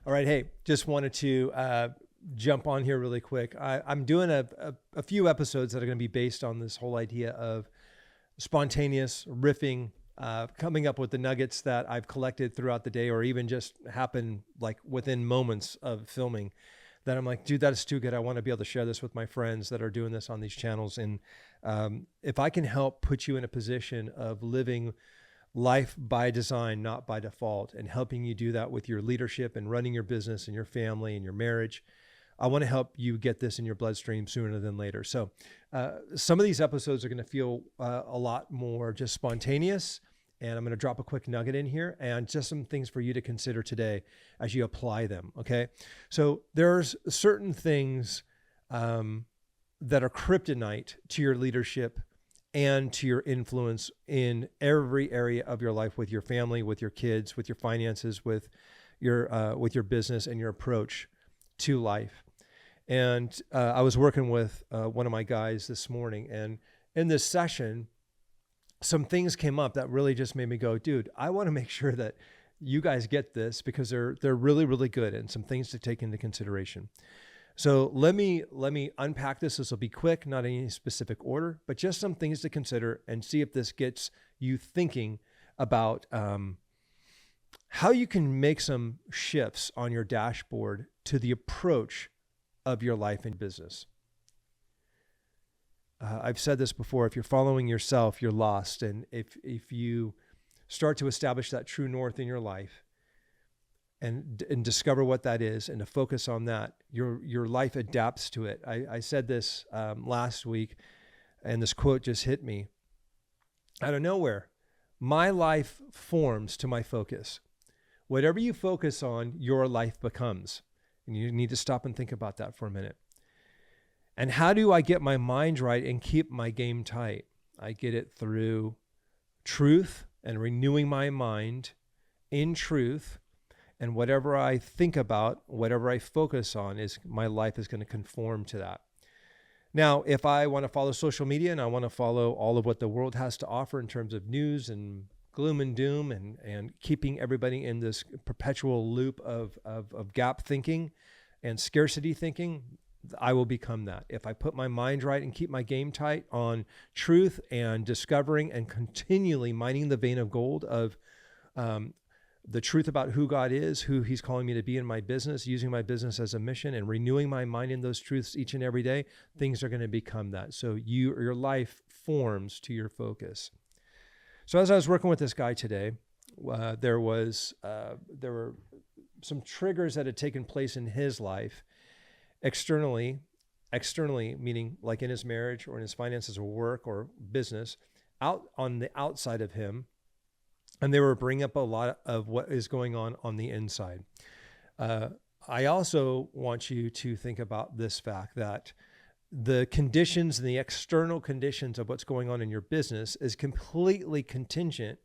All right. Hey, just wanted to jump on here really quick. I'm doing a few episodes that are going to be based on this whole idea of spontaneous riffing, coming up with the nuggets that I've collected throughout the day, or even just happen like within moments of filming, that I'm like, dude, that's too good. I want to be able to share this with my friends that are doing this on these channels. And if I can help put you in a position of living life by design, not by default, and helping you do that with your leadership and running your business and your family and your marriage, I want to help you get this in your bloodstream sooner than later. So some of these episodes are going to feel a lot more just spontaneous. And I'm going to drop a quick nugget in here and just some things for you to consider today as you apply them. Okay. So there's certain things that are kryptonite to your leadership and to your influence in every area of your life, with your family, with your kids, with your finances, with your business and your approach to life. And I was working with one of my guys this morning, and in this session, some things came up that really just made me go, dude, I want to make sure that you guys get this, because they're really, really good, and some things to take into consideration. So let me unpack this. This will be quick, not in any specific order, but just some things to consider and see if this gets you thinking about how you can make some shifts on your dashboard to the approach of your life and business. I've said this before: if you're following yourself, you're lost. And if you start to establish that true north in your life and discover what that is, and to focus on that, your life adapts to it. I said this last week, and this quote just hit me out of nowhere. My life forms to my focus. Whatever you focus on, your life becomes. And you need to stop and think about that for a minute. And how do I get my mind right and keep my game tight? I get it through truth and renewing my mind in truth. And whatever I think about, whatever I focus on, is my life is going to conform to that. Now, if I want to follow social media and I want to follow all of what the world has to offer in terms of news and gloom and doom and keeping everybody in this perpetual loop of gap thinking and scarcity thinking, I will become that. If I put my mind right and keep my game tight on truth and discovering and continually mining the vein of gold of the truth about who God is, who he's calling me to be in my business, using my business as a mission, and renewing my mind in those truths each and every day, things are going to become that. So your life forms to your focus. So as I was working with this guy today, there were some triggers that had taken place in his life externally, meaning like in his marriage or in his finances or work or business, out on the outside of him. And they were bringing up a lot of what is going on the inside. I also want you to think about this fact that the conditions and the external conditions of what's going on in your business is completely contingent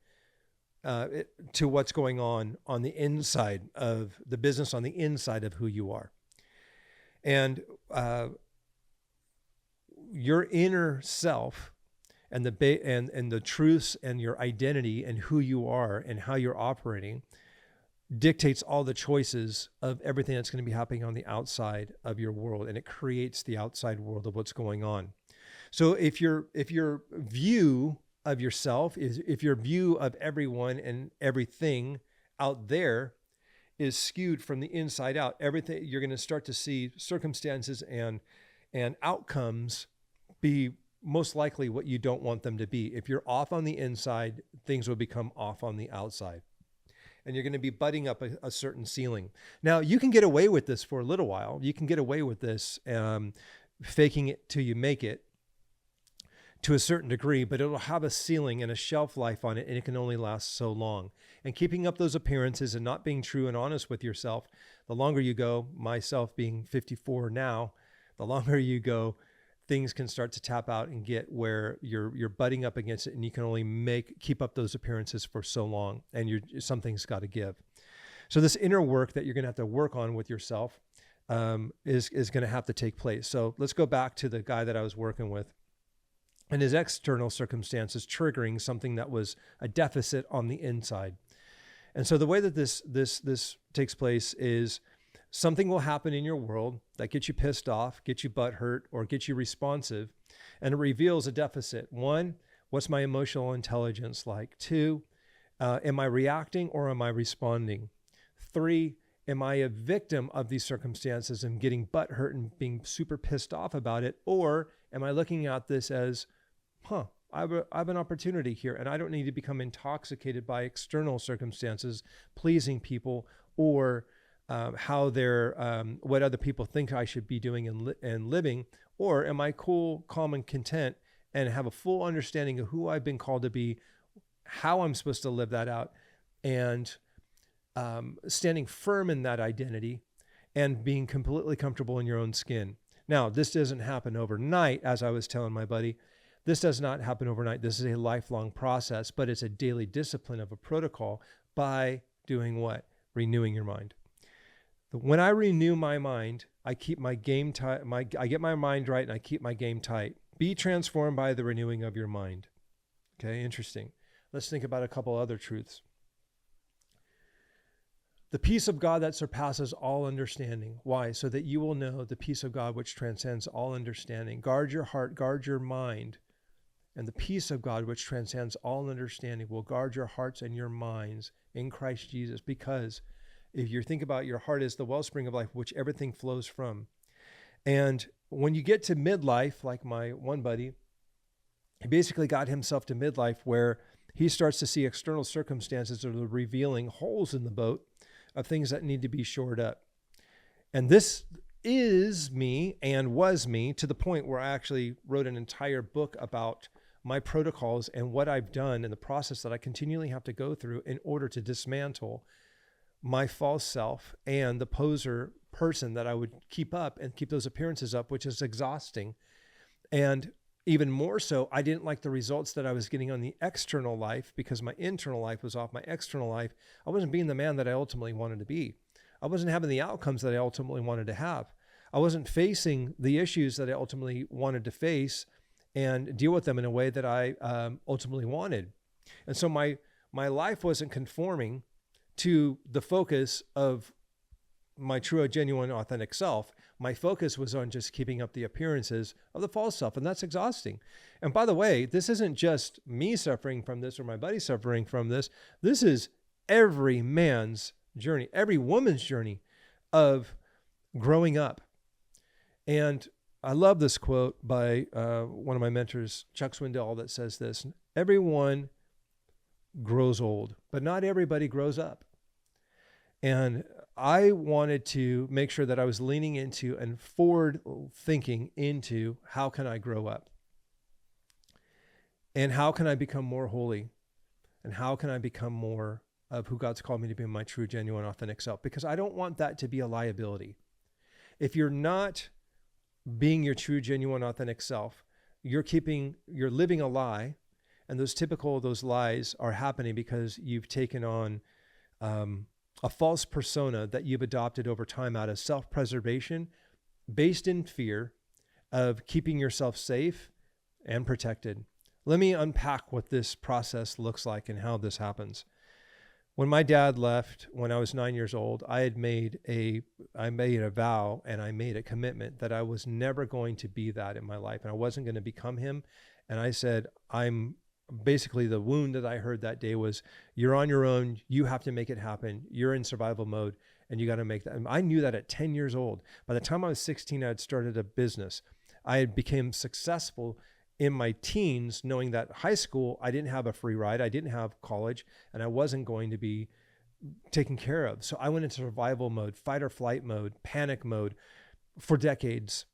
to what's going on the inside of the business, on the inside of who you are. And your inner self and the truths and your identity and who you are and how you're operating dictates all the choices of everything that's going to be happening on the outside of your world, and it creates the outside world of what's going on. So if your view of yourself is, if your view of everyone and everything out there is skewed from the inside out, everything, you're going to start to see circumstances and outcomes be most likely what you don't want them to be. If you're off on the inside, things will become off on the outside. And you're going to be butting up a certain ceiling. Now, you can get away with this for a little while. You can get away with this, faking it till you make it to a certain degree, but it'll have a ceiling and a shelf life on it, and it can only last so long. And keeping up those appearances and not being true and honest with yourself, the longer you go, myself being 54 now, the longer you go, things can start to tap out and get where you're butting up against it, and you can only keep up those appearances for so long, and something's got to give. So this inner work that you're going to have to work on with yourself is going to have to take place. So let's go back to the guy that I was working with, and his external circumstances triggering something that was a deficit on the inside. And so the way that this takes place is something will happen in your world that gets you pissed off, gets you butthurt, or gets you responsive, and it reveals a deficit. One, what's my emotional intelligence like? Two, am I reacting or am I responding? Three, am I a victim of these circumstances and getting butthurt and being super pissed off about it? Or am I looking at this as, I have an opportunity here, and I don't need to become intoxicated by external circumstances, pleasing people, or what other people think I should be doing and living? Or am I cool, calm, and content and have a full understanding of who I've been called to be, how I'm supposed to live that out, and standing firm in that identity and being completely comfortable in your own skin? Now, this doesn't happen overnight, as I was telling my buddy. This does not happen overnight. This is a lifelong process, but it's a daily discipline of a protocol by doing what? Renewing your mind. When I renew my mind, I keep my game tight. I get my mind right and I keep my game tight. Be transformed by the renewing of your mind. Okay, interesting. Let's think about a couple other truths. The peace of God that surpasses all understanding. Why? So that you will know the peace of God which transcends all understanding. Guard your heart, guard your mind. And the peace of God which transcends all understanding will guard your hearts and your minds in Christ Jesus. Because if you think about, your heart is the wellspring of life, which everything flows from. And when you get to midlife, like my one buddy, he basically got himself to midlife where he starts to see external circumstances that are revealing holes in the boat of things that need to be shored up. And this is me and was me to the point where I actually wrote an entire book about my protocols and what I've done and the process that I continually have to go through in order to dismantle my false self and the poser person that I would keep up and keep those appearances up, which is exhausting. And even more so, I didn't like the results that I was getting on the external life because my internal life was off. My external life, I wasn't being the man that I ultimately wanted to be. I wasn't having the outcomes that I ultimately wanted to have. I wasn't facing the issues that I ultimately wanted to face and deal with them in a way that I ultimately wanted. And so my life wasn't conforming to the focus of my true, genuine, authentic self. My focus was on just keeping up the appearances of the false self, and that's exhausting. And by the way, this isn't just me suffering from this or my buddy suffering from this. This is every man's journey, every woman's journey of growing up. And I love this quote by one of my mentors, Chuck Swindoll, that says this: everyone grows old, but not everybody grows up. And I wanted to make sure that I was leaning into and forward thinking into how can I grow up? And how can I become more holy? And how can I become more of who God's called me to be, my true, genuine, authentic self? Because I don't want that to be a liability. If you're not being your true, genuine, authentic self, you're living a lie. And those lies are happening because you've taken on a false persona that you've adopted over time out of self-preservation, based in fear of keeping yourself safe and protected. Let me unpack what this process looks like and how this happens. When my dad left when I was 9 years old, I made a vow and I made a commitment that I was never going to be that in my life, and I wasn't going to become him. And I said, basically the wound that I heard that day was, you're on your own. You have to make it happen. You're in survival mode and you got to make that. And I knew that at 10 years old. By the time I was 16, I had started a business. I had become successful in my teens, knowing that high school, I didn't have a free ride. I didn't have college, and I wasn't going to be taken care of. So I went into survival mode, fight or flight mode, panic mode for decades.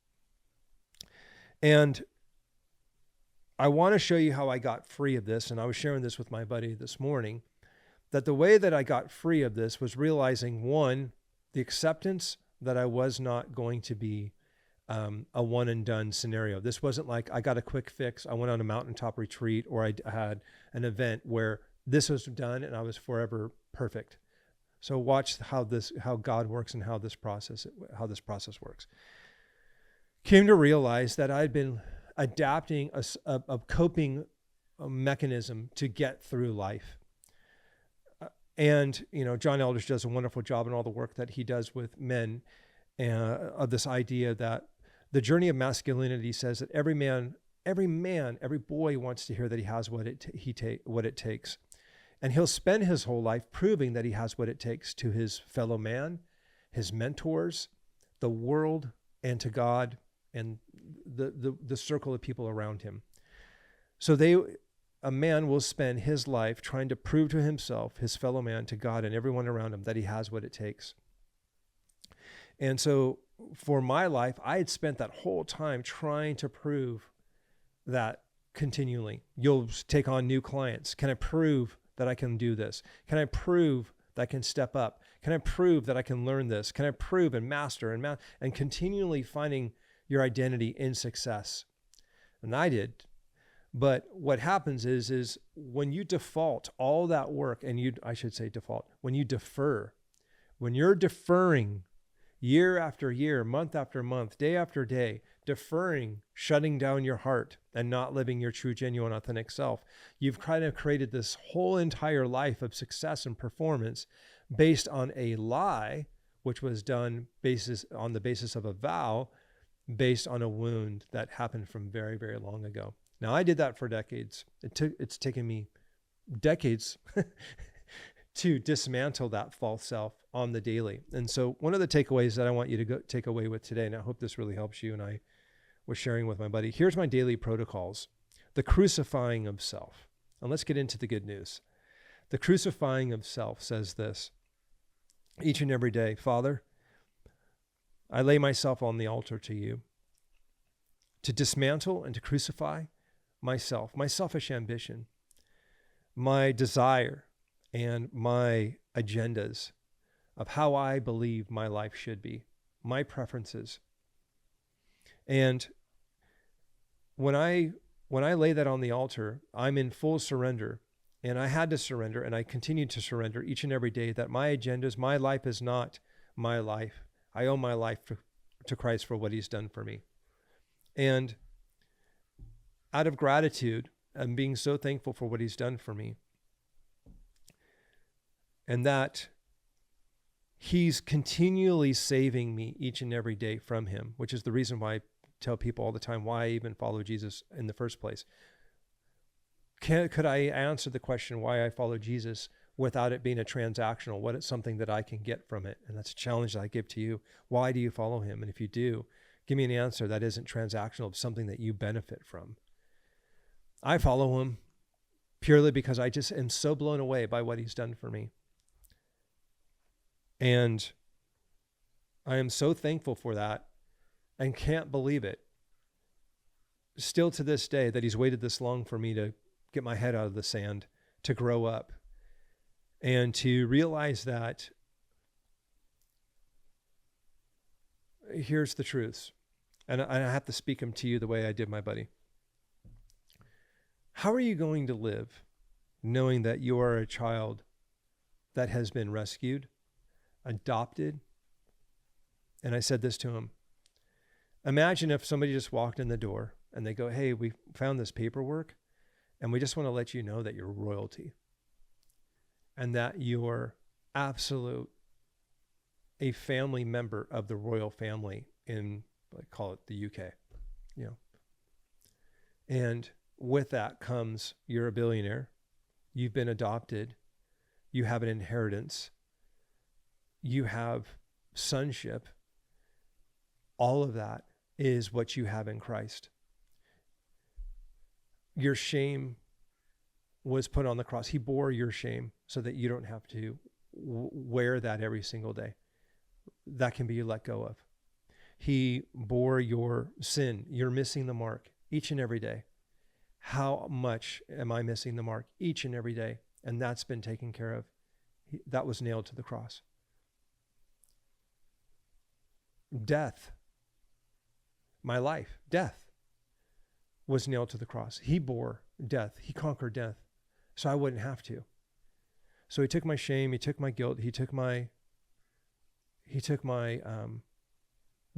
And I want to show you how I got free of this. And I was sharing this with my buddy this morning, that the way that I got free of this was realizing, one, the acceptance that I was not going to be a one and done scenario. This wasn't like I got a quick fix. I went on a mountaintop retreat, or I had an event where this was done and I was forever perfect. So watch how God works and how this process works. Came to realize that I'd been adapting a coping mechanism to get through life. And, John Eldridge does a wonderful job in all the work that he does with men of this idea that the journey of masculinity says that every boy wants to hear that he has what it takes. And he'll spend his whole life proving that he has what it takes to his fellow man, his mentors, the world, and to God, and the circle of people around him. So a man will spend his life trying to prove to himself, his fellow man, to God, and everyone around him that he has what it takes. And so for my life, I had spent that whole time trying to prove that continually. You'll take on new clients. Can I prove that I can do this? Can I prove that I can step up? Can I prove that I can learn this? Can I prove and master and continually finding your identity in success? And I did. But what happens is when you default all that work, when you defer, when you're deferring year after year, month after month, day after day, deferring, shutting down your heart and not living your true, genuine, authentic self, you've kind of created this whole entire life of success and performance based on a lie, which was done on the basis of a vow, based on a wound that happened from very, very long ago. Now, I did that for decades. It's taken me decades to dismantle that false self on the daily. And so one of the takeaways that I want you to take away with today, and I hope this really helps you, and I was sharing with my buddy, here's my daily protocols. The crucifying of self. And let's get into the good news. The crucifying of self says this: each and every day, Father, I lay myself on the altar to you to dismantle and to crucify myself, my selfish ambition, my desire, and my agendas of how I believe my life should be, my preferences. And when I lay that on the altar, I'm in full surrender. And I had to surrender, and I continue to surrender each and every day, that my agendas, my life is not my life. I owe my life to Christ for what he's done for me. And out of gratitude, I'm being so thankful for what he's done for me, and that he's continually saving me each and every day from him, which is the reason why I tell people all the time why I even follow Jesus in the first place. Could I answer the question why I follow Jesus without it being a transactional? What is something that I can get from it? And that's a challenge that I give to you. Why do you follow him? And if you do, give me an answer that isn't transactional, of something that you benefit from. I follow him purely because I just am so blown away by what he's done for me. And I am so thankful for that and can't believe it still to this day that he's waited this long for me to get my head out of the sand, to grow up, and to realize that here's the truths. And I have to speak them to you the way I did my buddy. How are you going to live knowing that you are a child that has been rescued, adopted? And I said this to him. Imagine if somebody just walked in the door and they go, hey, we found this paperwork and we just want to let you know that you're royalty and that you're a family member of the royal family in, call it the UK, And with that comes, you're a billionaire, you've been adopted, you have an inheritance, you have sonship. All of that is what you have in Christ. Your shame was put on the cross. He bore your shame so that you don't have to wear that every single day. That can be let go of. He bore your sin. You're missing the mark each and every day. How much am I missing the mark each and every day? And that's been taken care of. That was nailed to the cross. Death, my life, death was nailed to the cross. He bore death. He conquered death so I wouldn't have to. So he took my shame. He took my guilt. He took my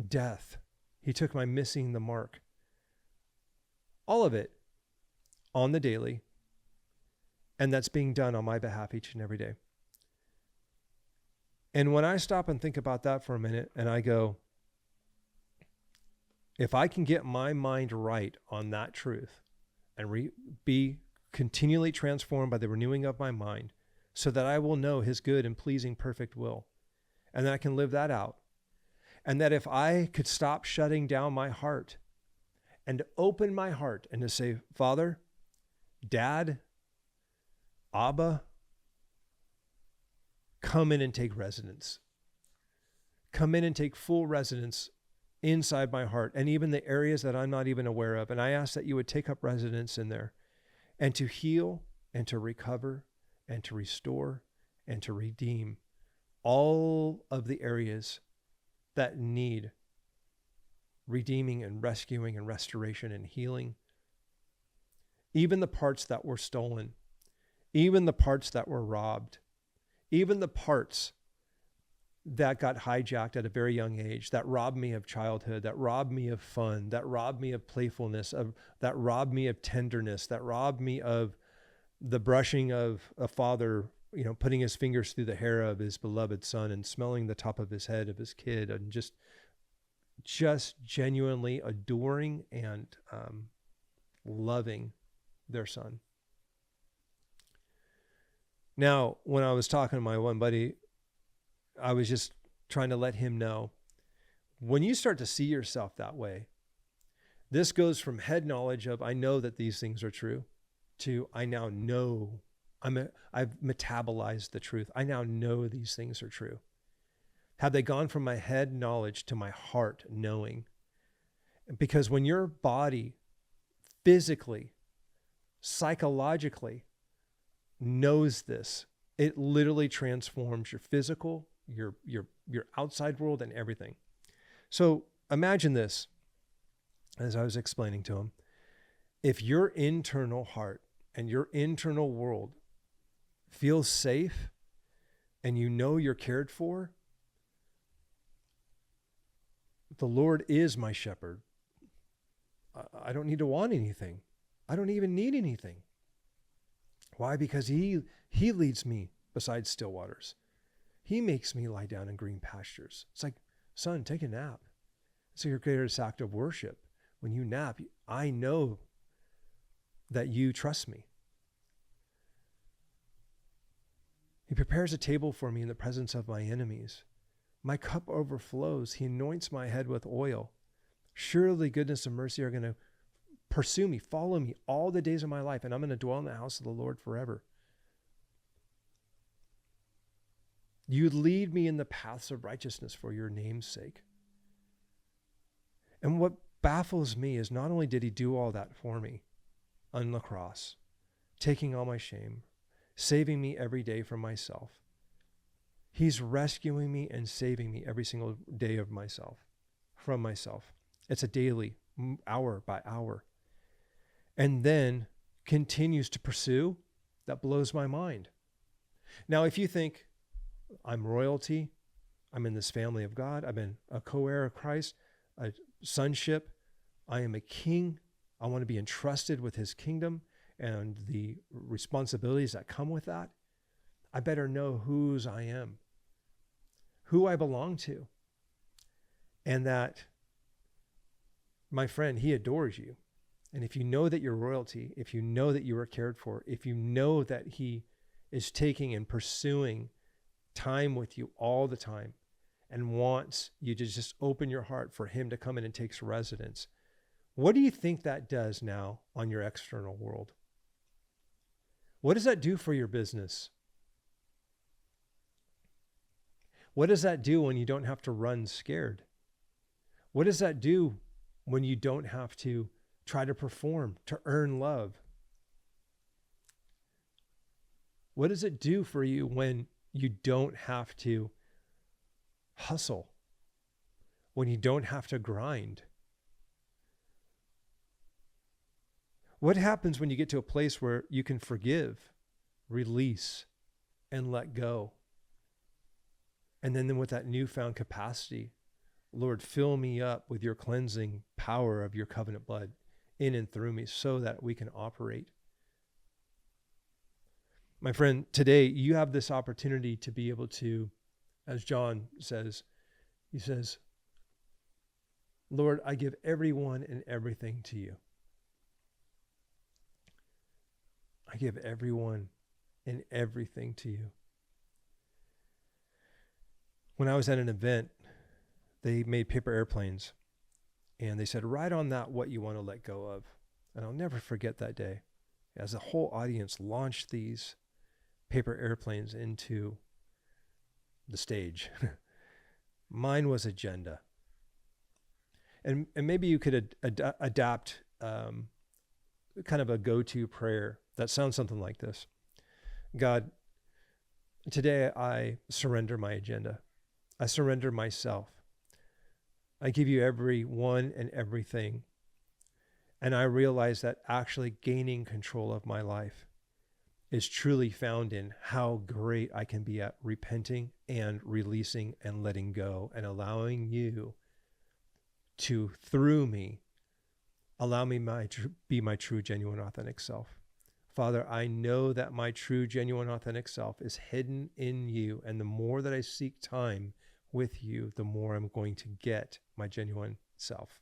death. He took my missing the mark. All of it on the daily. And that's being done on my behalf each and every day. And when I stop and think about that for a minute and I go, if I can get my mind right on that truth and be continually transformed by the renewing of my mind so that I will know his good and pleasing perfect will, and that I can live that out. And that if I could stop shutting down my heart and open my heart and to say, Father, Dad, Abba, come in and take residence. Come in and take full residence inside my heart and even the areas that I'm not even aware of. And I ask that you would take up residence in there and to heal and to recover and to restore and to redeem all of the areas that need redeeming and rescuing and restoration and healing. Even the parts that were stolen, even the parts that were robbed, even the parts that got hijacked at a very young age, that robbed me of childhood, that robbed me of fun, that robbed me of playfulness, that robbed me of tenderness, that robbed me of the brushing of a father, putting his fingers through the hair of his beloved son and smelling the top of his head of his kid, and just genuinely adoring and loving their son. Now, when I was talking to my one buddy, I was just trying to let him know, when you start to see yourself that way, this goes from head knowledge of, I know that these things are true, to I now know, I've metabolized the truth. I now know these things are true. Have they gone from my head knowledge to my heart knowing? Because when your body physically, psychologically knows this, it literally transforms your physical, your outside world, and everything. So imagine this, as I was explaining to him. If your internal heart and your internal world feels safe and you know you're cared for, the Lord is my shepherd. I don't need to want anything. I don't even need anything. Why? Because he leads me beside still waters. He makes me lie down in green pastures. It's like, son, take a nap. It's your greatest act of worship. When you nap, I know that you trust me. He prepares a table for me in the presence of my enemies. My cup overflows. He anoints my head with oil. Surely goodness and mercy are going to pursue me, follow me all the days of my life, and I'm going to dwell in the house of the Lord forever. You lead me in the paths of righteousness for your name's sake. And what baffles me is not only did he do all that for me on the cross, taking all my shame, saving me every day from myself, he's rescuing me and saving me every single day of from myself. It's a daily, hour by hour. And then continues to pursue. That blows my mind. Now, if you think I'm royalty, I'm in this family of God, I'm in a co-heir of Christ, a sonship, I am a king, I want to be entrusted with his kingdom and the responsibilities that come with that, I better know whose I am, who I belong to, and that, my friend, he adores you. And if you know that you're royalty, if you know that you are cared for, if you know that he is taking and pursuing time with you all the time and wants you to just open your heart for him to come in and take residence, what do you think that does now on your external world? What does that do for your business? What does that do when you don't have to run scared? What does that do when you don't have to try to perform, to earn love? What does it do for you when you don't have to hustle, when you don't have to grind? What happens when you get to a place where you can forgive, release, and let go? And then with that newfound capacity, Lord, fill me up with your cleansing power of your covenant blood in and through me so that we can operate. My friend, today you have this opportunity to be able to as John says, he says, Lord, I give everyone and everything to you. I give everyone and everything to you. When I was at an event, they made paper airplanes, and they said, write on that what you want to let go of. And I'll never forget that day as the whole audience launched these paper airplanes into the stage. Mine was agenda. And maybe you could adapt kind of a go-to prayer that sounds something like this. God, today I surrender my agenda. I surrender myself. I give you everyone and everything. And I realize that actually gaining control of my life is truly found in how great I can be at repenting and releasing and letting go and allowing you to, through me, allow me be my true, genuine, authentic self. Father, I know that my true, genuine, authentic self is hidden in you. And the more that I seek time with you, the more I'm going to get my genuine self.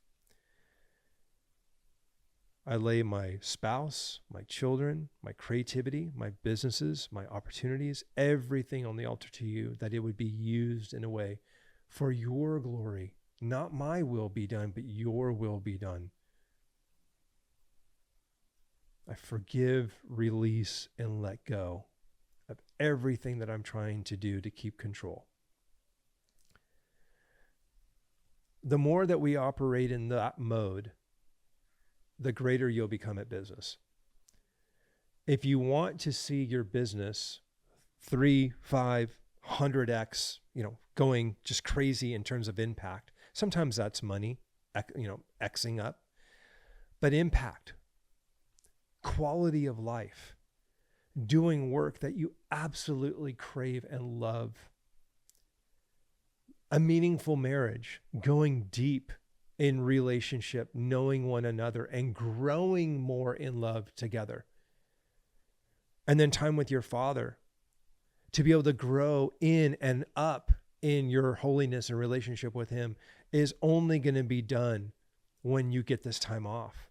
I lay my spouse, my children, my creativity, my businesses, my opportunities, everything on the altar to you, that it would be used in a way for your glory. Not my will be done, but your will be done. I forgive, release, and let go of everything that I'm trying to do to keep control. The more that we operate in that mode, the greater you'll become at business. If you want to see your business 3, 5, 100x, going just crazy in terms of impact, sometimes that's money, Xing up, but impact, quality of life, doing work that you absolutely crave and love, a meaningful marriage, going deep in relationship, knowing one another and growing more in love together. And then time with your Father to be able to grow in and up in your holiness and relationship with him is only going to be done when you get this time off.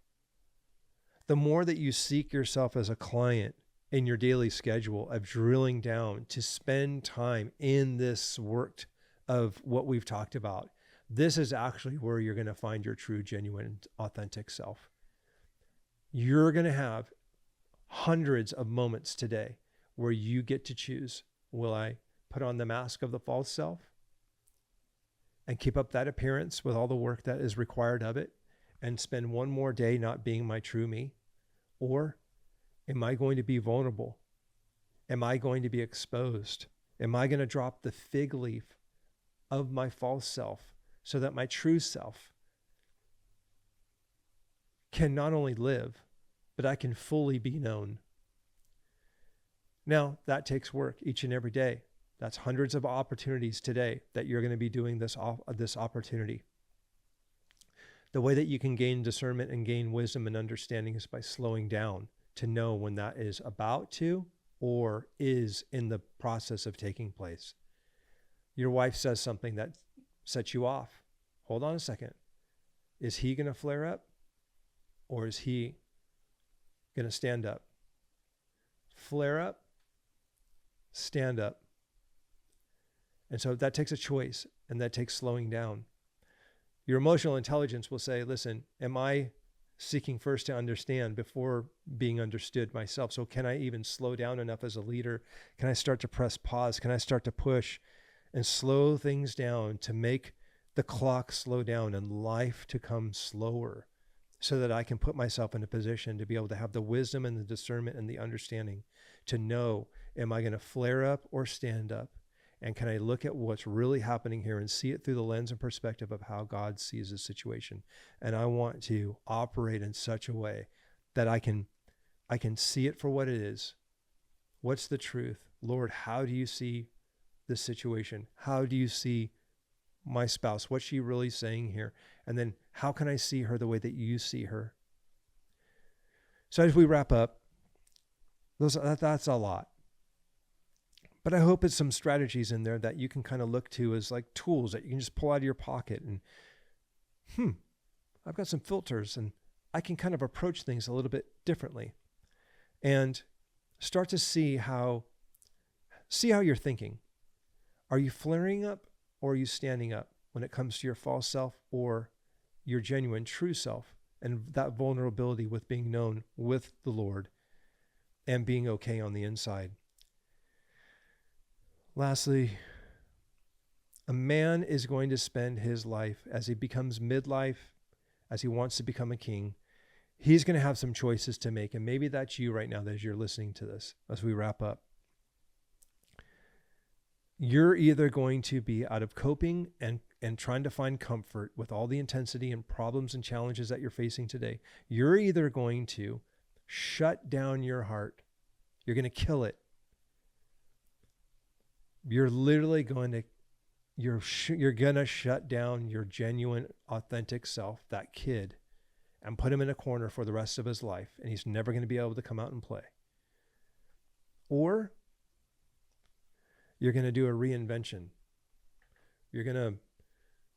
The more that you seek yourself as a client in your daily schedule of drilling down to spend time in this work of what we've talked about, this is actually where you're going to find your true, genuine, authentic self. You're going to have hundreds of moments today where you get to choose, will I put on the mask of the false self and keep up that appearance with all the work that is required of it and spend one more day not being my true me? Or am I going to be vulnerable? Am I going to be exposed? Am I going to drop the fig leaf of my false self so that my true self can not only live, but I can fully be known? Now, that takes work each and every day. That's hundreds of opportunities today that you're going to be doing this opportunity. The way that you can gain discernment and gain wisdom and understanding is by slowing down to know when that is about to or is in the process of taking place. Your wife says something that sets you off. Hold on a second. Is he going to flare up or is he going to stand up? Flare up, stand up. And so that takes a choice, and that takes slowing down. Your emotional intelligence will say, listen, am I seeking first to understand before being understood myself? So can I even slow down enough as a leader? Can I start to press pause? Can I start to push and slow things down to make the clock slow down and life to come slower so that I can put myself in a position to be able to have the wisdom and the discernment and the understanding to know, am I going to flare up or stand up? And can I look at what's really happening here and see it through the lens and perspective of how God sees the situation? And I want to operate in such a way that I can see it for what it is. What's the truth? Lord, how do you see this situation? How do you see my spouse? What's she really saying here? And then how can I see her the way that you see her? So as we wrap up, that's a lot. But I hope it's some strategies in there that you can kind of look to as like tools that you can just pull out of your pocket and, I've got some filters and I can kind of approach things a little bit differently and start to see how you're thinking. Are you flaring up or are you standing up when it comes to your false self or your genuine true self and that vulnerability with being known with the Lord and being okay on the inside? Lastly, a man is going to spend his life as he becomes midlife, as he wants to become a king. He's going to have some choices to make. And maybe that's you right now as you're listening to this, as we wrap up. You're either going to be out of coping and trying to find comfort with all the intensity and problems and challenges that you're facing today. You're either going to shut down your heart. You're going to kill it. You're literally going to, you're going to shut down your genuine, authentic self, that kid, and put him in a corner for the rest of his life. And he's never going to be able to come out and play. Or you're going to do a reinvention. You're going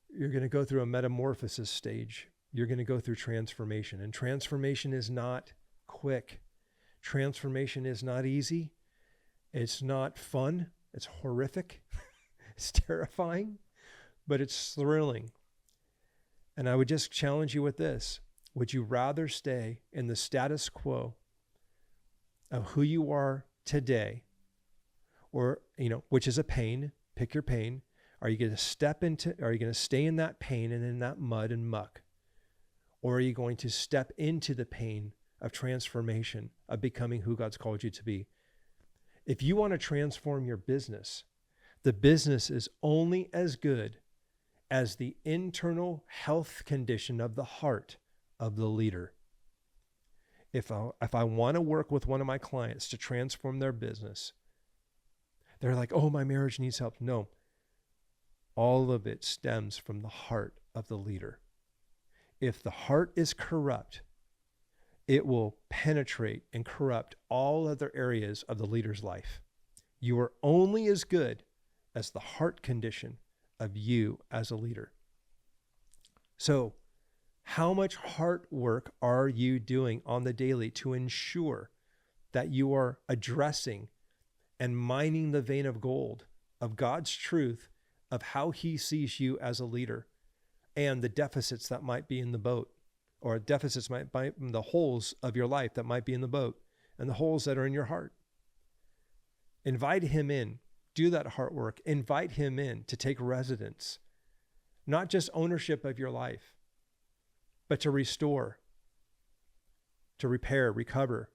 to go through a metamorphosis stage. You're going to go through transformation. And transformation is not quick. Transformation is not easy. It's not fun. It's horrific. It's terrifying, but it's thrilling. And I would just challenge you with this. Would you rather stay in the status quo of who you are today, or, which is a pain? Pick your pain. Are you going to stay in that pain and in that mud and muck? Or are you going to step into the pain of transformation, of becoming who God's called you to be? If you want to transform your business, the business is only as good as the internal health condition of the heart of the leader. If I want to work with one of my clients to transform their business, they're like, oh, my marriage needs help. No, all of it stems from the heart of the leader. If the heart is corrupt, it will penetrate and corrupt all other areas of the leader's life. You are only as good as the heart condition of you as a leader. So, how much heart work are you doing on the daily to ensure that you are addressing and mining the vein of gold of God's truth of how he sees you as a leader and the deficits that might be in the boat, or deficits might be in the holes of your life that might be in the boat and the holes that are in your heart? Invite him in. Do that heart work. Invite him in to take residence, not just ownership of your life, but to restore, to repair, recover,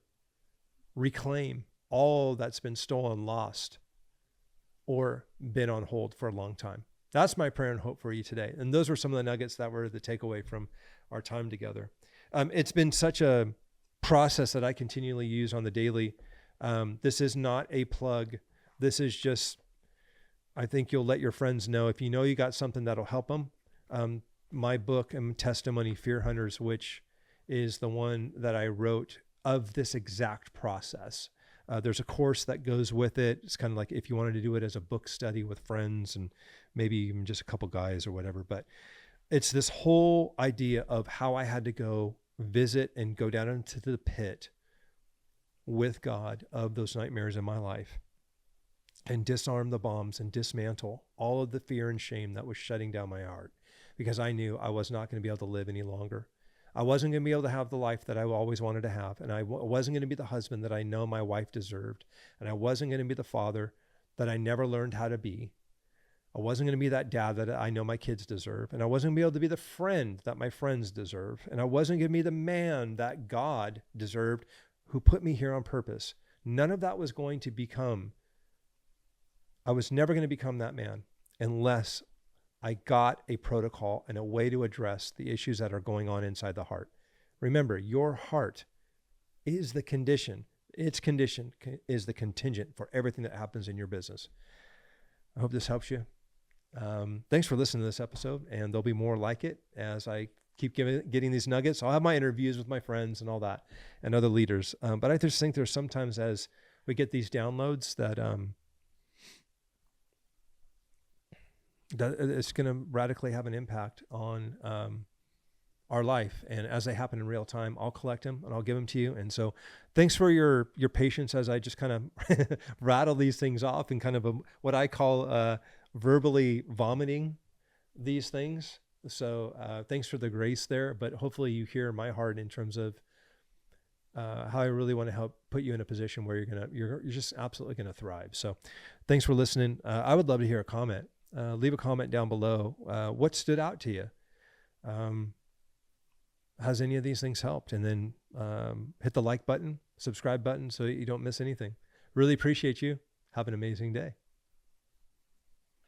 reclaim all that's been stolen, lost, or been on hold for a long time. That's my prayer and hope for you today. And those were some of the nuggets that were the takeaway from our time together. It's been such a process that I continually use on the daily. This is not a plug. This is just, I think you'll let your friends know. If you know you got something that'll help them, my book and testimony, Fear Hunters, which is the one that I wrote of this exact process. There's a course that goes with it. It's kind of like if you wanted to do it as a book study with friends and maybe even just a couple guys or whatever. But it's this whole idea of how I had to go visit and go down into the pit with God of those nightmares in my life and disarm the bombs and dismantle all of the fear and shame that was shutting down my heart, because I knew I was not going to be able to live any longer. I wasn't going to be able to have the life that I always wanted to have. And I wasn't going to be the husband that I know my wife deserved. And I wasn't going to be the father that I never learned how to be. I wasn't going to be that dad that I know my kids deserve. And I wasn't going to be able to be the friend that my friends deserve. And I wasn't going to be the man that God deserved, who put me here on purpose. None of that was going to become, I was never going to become that man unless I got a protocol and a way to address the issues that are going on inside the heart. Remember, your heart is the condition. Its condition is the contingent for everything that happens in your business. I hope this helps you. Thanks for listening to this episode, and there'll be more like it as I keep getting these nuggets. I'll have my interviews with my friends and all that and other leaders. But I just think there's sometimes as we get these downloads that it's going to radically have an impact on our life. And as they happen in real time, I'll collect them and I'll give them to you. And so thanks for your patience as I just kind of rattle these things off and kind of what I call verbally vomiting these things. So thanks for the grace there, but hopefully you hear my heart in terms of how I really want to help put you in a position where you're just absolutely going to thrive. So thanks for listening. I would love to hear a comment. Leave a comment down below. What stood out to you? Has any of these things helped? And then hit the like button, subscribe button so you don't miss anything. Really appreciate you. Have an amazing day.